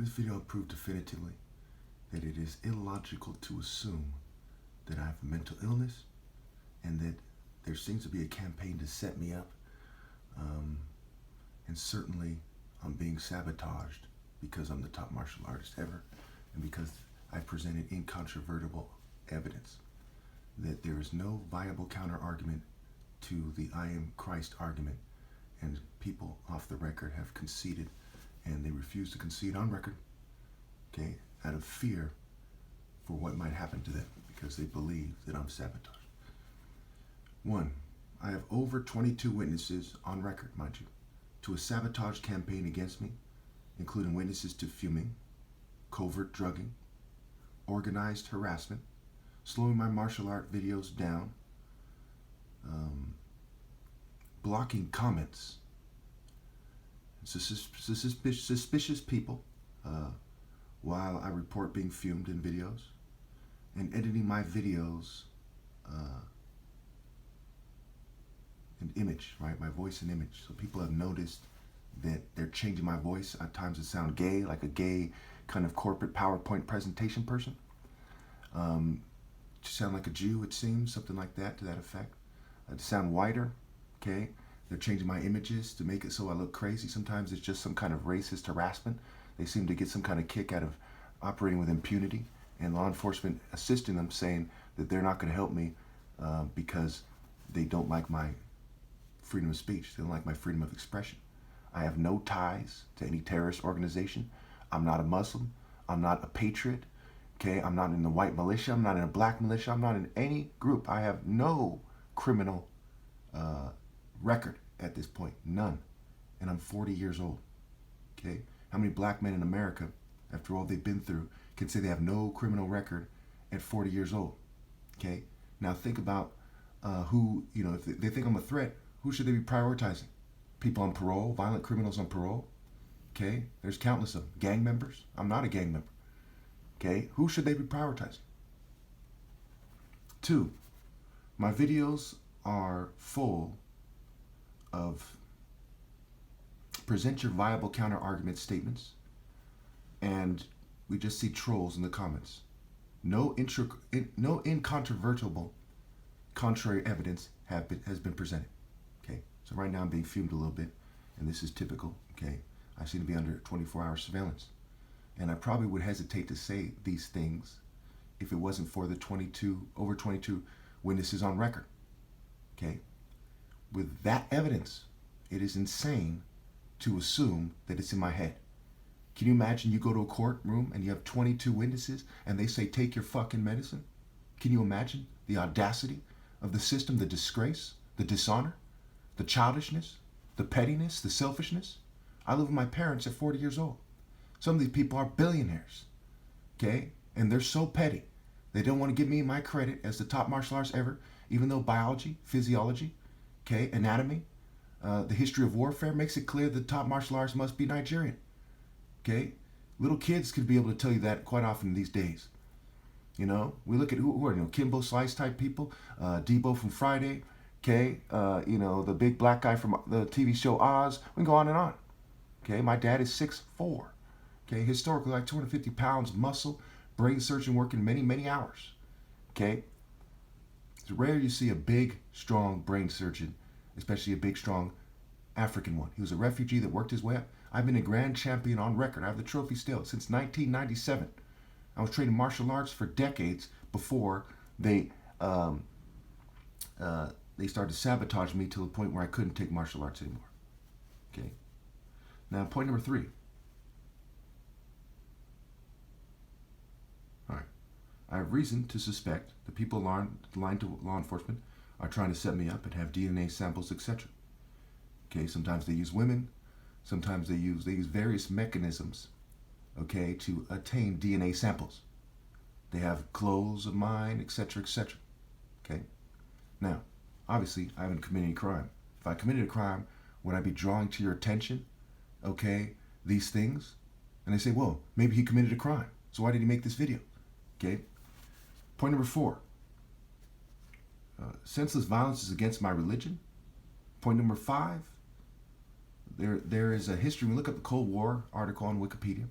In this video, I'll prove definitively that it is illogical to assume that I have a mental illness and that there seems to be a campaign to set me up. And certainly, I'm being sabotaged because I'm the top martial artist ever and because I presented incontrovertible evidence that there is no viable counter-argument to the I am Christ argument, and people off the record have conceded, and they refuse to concede on record, okay, out of fear for what might happen to them because they believe that I'm sabotaged. One, I have over 22 witnesses on record, mind you, to a sabotage campaign against me, including witnesses to fuming, covert drugging, organized harassment, slowing my martial art videos down, blocking comments, suspicious people while I report being fumed in videos, and editing my videos and image, right? My voice and image. So people have noticed that they're changing my voice. At times it sounds gay, like a gay kind of corporate PowerPoint presentation person. To sound like a Jew, it seems, something like that, to that effect. To sound whiter, okay? They're changing my images to make it so I look crazy. Sometimes it's just some kind of racist harassment. They seem to get some kind of kick out of operating with impunity, and law enforcement assisting them, saying that they're not going to help me because they don't like my freedom of speech. They don't like my freedom of expression. I have no ties to any terrorist organization. I'm not a Muslim. I'm not a patriot. Okay, I'm not in the white militia. I'm not in a black militia. I'm not in any group. I have no criminal record at this point. None. And I'm 40 years old. Okay, how many black men in America, after all they've been through, can say they have no criminal record at 40 years old? Okay, now think about who, you know, if they think I'm a threat, who should they be prioritizing? People on parole, violent criminals on parole. Okay, there's countless of them. Gang members. I'm not a gang member. Okay, who should they be prioritizing? Two, my videos are full of present your viable counter-argument statements, and we just see trolls in the comments. No incontrovertible contrary evidence has been presented. Okay, so right now I'm being fumed a little bit, and this is typical. Okay, I seem to be under 24-hour surveillance. And I probably would hesitate to say these things if it wasn't for the over 22 witnesses on record. Okay? With that evidence, it is insane to assume that it's in my head. Can you imagine you go to a courtroom and you have 22 witnesses and they say, take your fucking medicine? Can you imagine the audacity of the system, the disgrace, the dishonor, the childishness, the pettiness, the selfishness? I live with my parents at 40 years old. Some of these people are billionaires, okay? And they're so petty. They don't want to give me my credit as the top martial artist ever, even though biology, physiology, okay, anatomy, the history of warfare makes it clear the top martial artist must be Nigerian, okay? Little kids could be able to tell you that quite often these days. You know, we look at who are, you know, Kimbo Slice type people, Debo from Friday, okay? You know, the big black guy from the TV show Oz. We can go on and on, okay? My dad is 6'4". Okay, historically like 250 pounds, muscle, brain surgeon working many, many hours. Okay, it's rare you see a big, strong brain surgeon, especially a big, strong African one. He was a refugee that worked his way up. I've been a grand champion on record. I have the trophy still since 1997. I was training martial arts for decades before they started to sabotage me to the point where I couldn't take martial arts anymore. Okay, now point number 3. I have reason to suspect the people aligned to law enforcement are trying to set me up and have DNA samples, etc. Okay, sometimes they use women, sometimes they use various mechanisms, okay, to attain DNA samples. They have clothes of mine, etc., etc. Okay, now, obviously, I haven't committed any crime. If I committed a crime, would I be drawing to your attention, okay, these things? And they say, well, maybe he committed a crime, so why did he make this video? Okay. Point number 4, senseless violence is against my religion. Point number 5, there is a history. We look up the Cold War article on Wikipedia.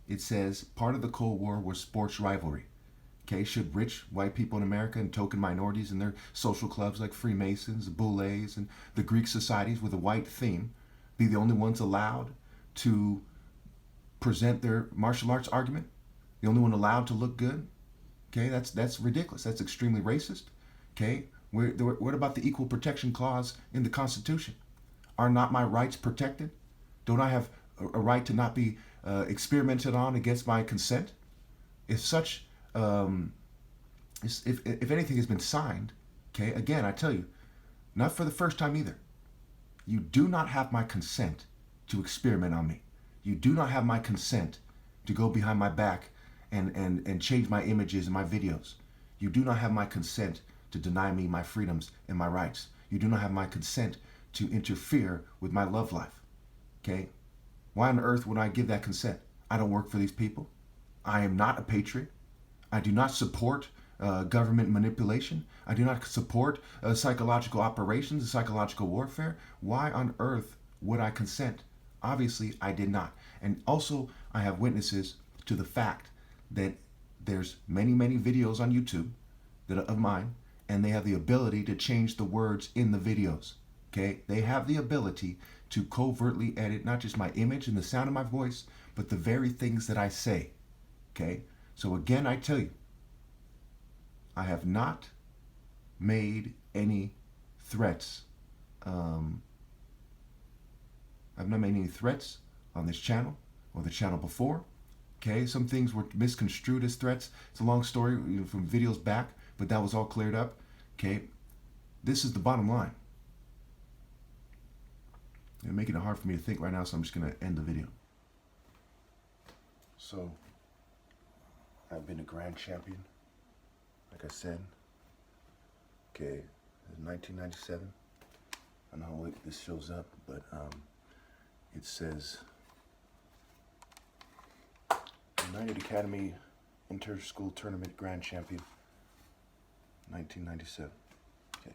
It says part of the Cold War was sports rivalry. Okay, should rich white people in America and token minorities in their social clubs like Freemasons, Boulets, and the Greek societies with a white theme be the only ones allowed to present their martial arts argument? The only one allowed to look good? Okay, that's ridiculous. That's extremely racist. Okay, what about the equal protection clause in the Constitution? Are not my rights protected? Don't I have a right to not be experimented on against my consent? If such, if anything has been signed, okay, again, I tell you, not for the first time either. You do not have my consent to experiment on me. You do not have my consent to go behind my back and change my images and my videos. You do not have my consent to deny me my freedoms and my rights. You do not have my consent to interfere with my love life. Okay? Why on earth would I give that consent? I don't work for these people. I am not a patriot. I do not support government manipulation. I do not support psychological operations, psychological warfare. Why on earth would I consent? Obviously, I did not. And also, I have witnesses to the fact that there's many, many videos on YouTube that are of mine, and they have the ability to change the words in the videos. Okay? They have the ability to covertly edit not just my image and the sound of my voice, but the very things that I say. Okay? So again, I tell you, I have not made any threats. I've not made any threats on this channel or the channel before. Okay, some things were misconstrued as threats. It's a long story, from videos back, but that was all cleared up. Okay, this is the bottom line. You're making it hard for me to think right now, so I'm just going to end the video. So, I've been a grand champion, like I said. Okay, it was 1997. I don't know how late this shows up, but it says United Academy Inter-School Tournament Grand Champion, 1997. Okay,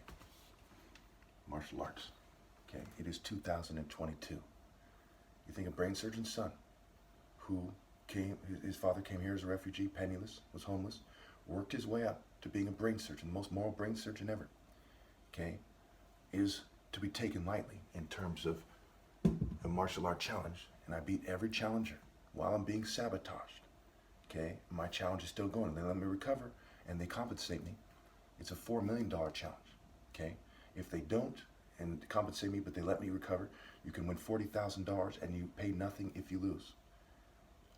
martial arts. Okay, it is 2022. You think a brain surgeon's son, who came, his father came here as a refugee, penniless, was homeless, worked his way up to being a brain surgeon, the most moral brain surgeon ever, okay, is to be taken lightly in terms of a martial art challenge. And I beat every challenger while I'm being sabotaged. Okay, my challenge is still going. They let me recover and they compensate me. It's a $4 million challenge. Okay, if they don't and compensate me, but they let me recover, you can win $40,000 and you pay nothing if you lose.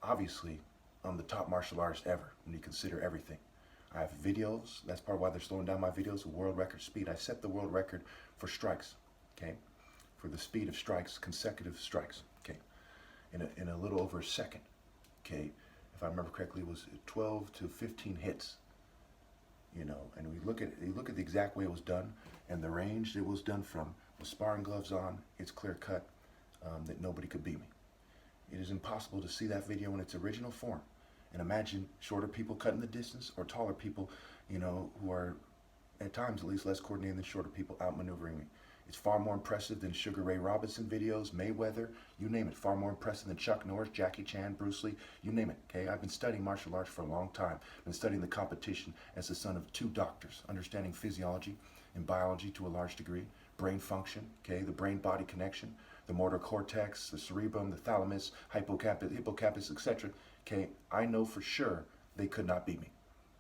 Obviously, I'm the top martial artist ever when you consider everything. I have videos. That's part of why they're slowing down my videos. World record speed. I set the world record for strikes. Okay, for the speed of strikes, consecutive strikes. Okay, in a little over a second. Okay, if I remember correctly, it was 12 to 15 hits. You know, and you look at the exact way it was done and the range it was done from, with sparring gloves on. It's clear cut that nobody could beat me. It is impossible to see that video in its original form and imagine shorter people cutting the distance or taller people, you know, who are at times at least less coordinated than shorter people outmaneuvering me. It's far more impressive than Sugar Ray Robinson videos, Mayweather, you name it. Far more impressive than Chuck Norris, Jackie Chan, Bruce Lee, you name it. Okay, I've been studying martial arts for a long time. I've been studying the competition as the son of 2 doctors, understanding physiology and biology to a large degree, brain function, okay, the brain-body connection, the motor cortex, the cerebrum, the thalamus, hippocampus, etc. Okay, I know for sure they could not beat me.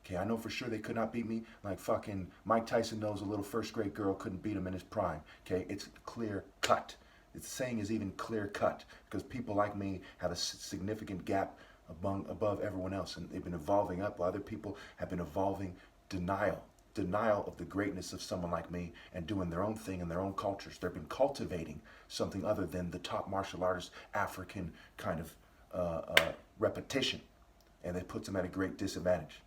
Okay, I know for sure they could not beat me like fucking Mike Tyson knows a little first-grade girl couldn't beat him in his prime. Okay, it's clear cut. Its saying is even clear cut because people like me have a significant gap above everyone else, and they've been evolving up while other people have been evolving denial of the greatness of someone like me and doing their own thing in their own cultures. They've been cultivating something other than the top martial artist African kind of repetition, and it puts them at a great disadvantage.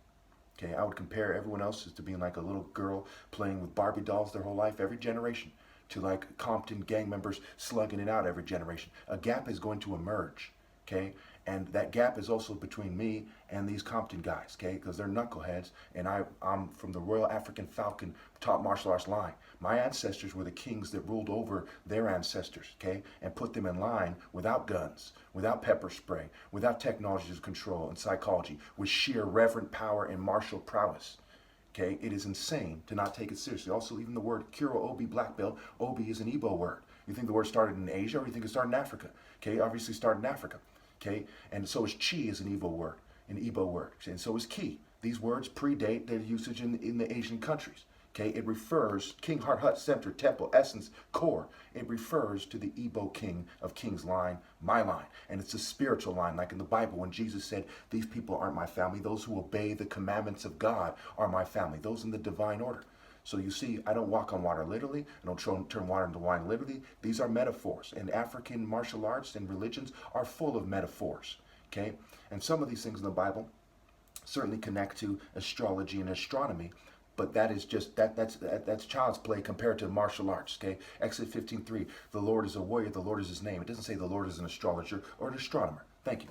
Okay, I would compare everyone else as to being like a little girl playing with Barbie dolls their whole life, every generation, to like Compton gang members slugging it out every generation. A gap is going to emerge. okay? And that gap is also between me and these Compton guys, okay? Because they're knuckleheads, and I'm from the Royal African Falcon top martial arts line. My ancestors were the kings that ruled over their ancestors, okay? And put them in line without guns, without pepper spray, without technologies of control and psychology, with sheer reverent power and martial prowess. Okay, it is insane to not take it seriously. Also, even the word Kuro Obi black belt, Obi is an Igbo word. You think the word started in Asia, or you think it started in Africa? Okay, obviously started in Africa. Okay, and so is Chi is an Igbo word, and so is Ki. These words predate their usage in the Asian countries. Okay, it refers King Heart Hut, Scepter, Temple, Essence, Core. It refers to the Igbo king of King's line, my line. And it's a spiritual line, like in the Bible when Jesus said, these people aren't my family. Those who obey the commandments of God are my family. Those in the divine order. So you see, I don't walk on water literally. I don't turn water into wine literally. These are metaphors. And African martial arts and religions are full of metaphors. Okay? And some of these things in the Bible certainly connect to astrology and astronomy, but that is just that's child's play compared to martial arts. Okay, Exodus 15:3. The Lord is a warrior. The Lord is his name. It doesn't say the Lord is an astrologer or an astronomer. Thank you.